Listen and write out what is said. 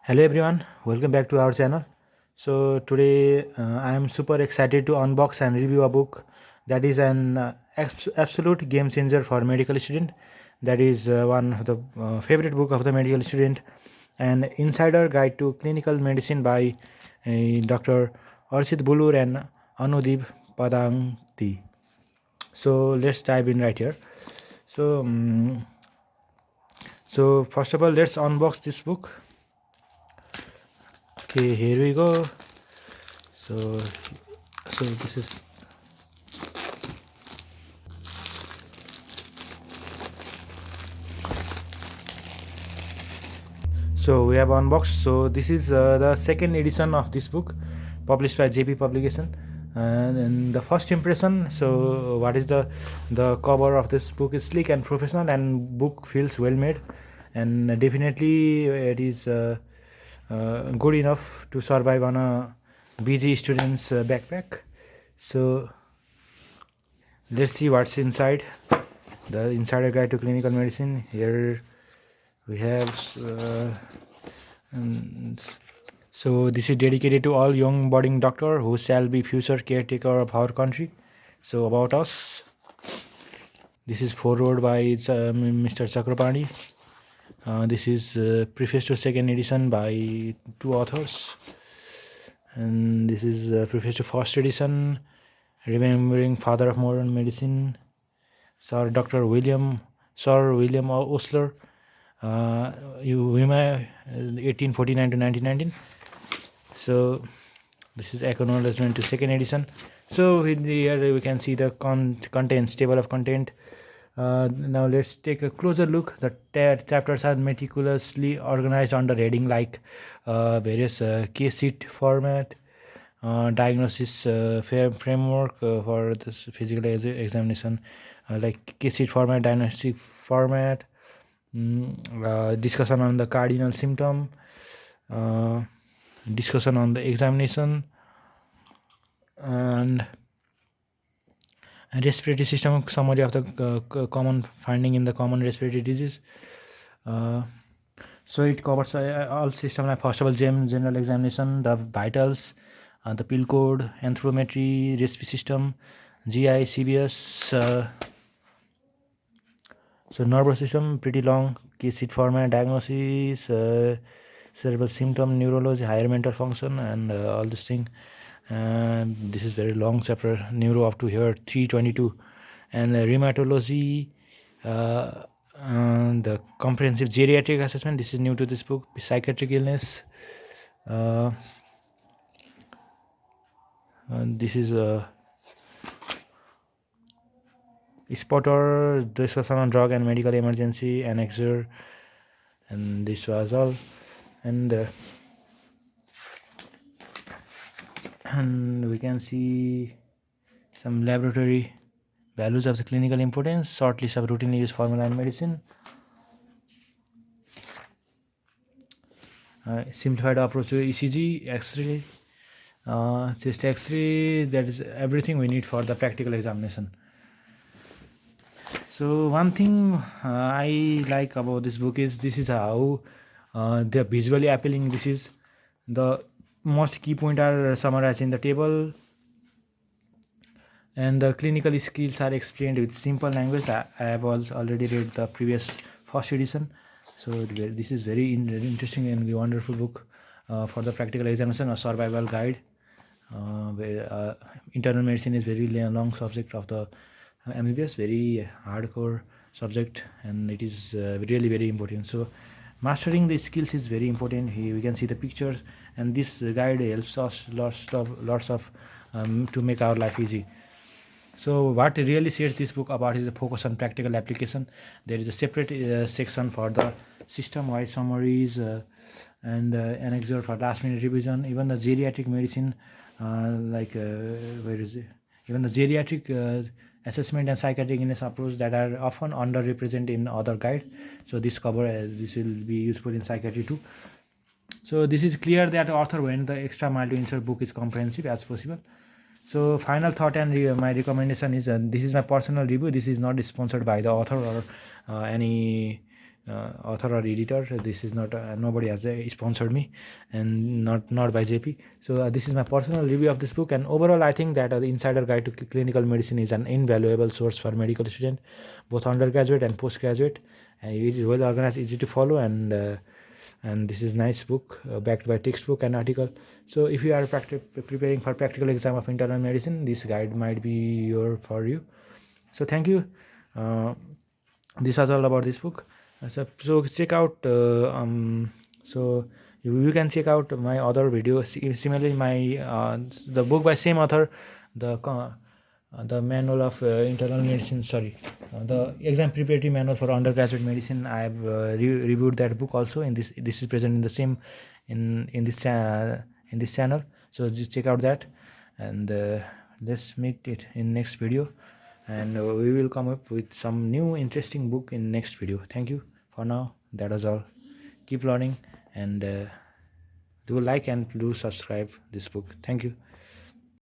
Hello everyone, welcome back to our channel. So today I am super excited to unbox and review a book that is an absolute game changer for medical student. That is one of the favorite book of the medical student, an insider guide to clinical medicine by Dr. Archith Boloor and Anudeep Padakanti. So let's dive in right here. So so first of all, let's unbox this book. Okay, here we go. So this is so we have unboxed. So this is the second edition of this book, published by JP Publication. And the first impression. So what is the cover of this book is sleek and professional, and book feels well made, and definitely it is good enough to survive on a busy student's backpack. So let's see what's inside. The insider guide to clinical medicine. Here we have and so this is dedicated to all young budding doctor who shall be future caretaker of our country. So about us, this is foreword by Mr. Chakrapani. This is preface to second edition by two authors, and this is preface to first edition, remembering father of modern medicine, Sir William Osler, UMA 1849 to 1919. So this is acknowledgement to second edition. So here we can see the contents, table of content. Now let's take a closer look. The chapters are meticulously organized under heading like various case sheet format, diagnosis framework for this physical examination, like case sheet format, diagnostic format, discussion on the cardinal symptom, discussion on the examination, and respiratory system summary of the common finding in the common respiratory disease. So it covers all system, like first of all general examination, the vitals, the pill code, anthropometry, respiratory system, GI, CBS. So nervous system, pretty long, case sheet format, diagnosis, cerebral symptom, neurology, higher mental function, and all this thing. And this is very long chapter, neuro up to here 322, and rheumatology, and the comprehensive geriatric assessment. This is new to this book. Psychiatric illness. And this is spotter, discussion on drug and medical emergency, annexure, and this was all. And and we can see some laboratory values of the clinical importance, short list of routinely used formula in medicine, simplified approach to ECG, X-ray, chest X-ray. That is everything we need for the practical examination. So one thing I like about this book is this is how they're visually appealing. This is the most key point are summarized in the table, and the clinical skills are explained with simple language. I have also already read the previous first edition, so this is very interesting and wonderful book for the practical examination, a survival guide. Where internal medicine is very long subject of the MBBS, very hardcore subject, and it is really very important. So mastering the skills is very important. Here we can see the pictures, and this guide helps us lots of to make our life easy. So what really sets this book apart is the focus on practical application. There is a separate section for the system-wide summaries, and annexure for last-minute revision. Even the geriatric medicine, where is it? Even the geriatric assessment and psychiatric illness approach that are often underrepresented in other guide. So this this will be useful in psychiatry too. So this is clear that the author went the extra mile to ensure book is comprehensive as possible. So final thought and my recommendation is, this is my personal review. This is not sponsored by the author or any author or editor. This is not nobody has sponsored me, and not by JP. So this is my personal review of this book. And overall, I think that the Insider Guide to Clinical Medicine is an invaluable source for medical student, both undergraduate and postgraduate. And it is well organized, easy to follow, and this is nice book, backed by textbook and article. So if you are preparing for practical exam of internal medicine, this guide might be for you. So thank you. This was all about this book. So check out so you can check out my other videos. Similarly, my the book by same author, the manual of internal medicine, the exam preparatory manual for undergraduate medicine. I have reviewed that book also. In this is present in the same in this channel. So just check out that, and let's meet it in next video, and we will come up with some new interesting book in next video. Thank you for now. That was all. Keep learning, and do like and do subscribe this book. Thank you.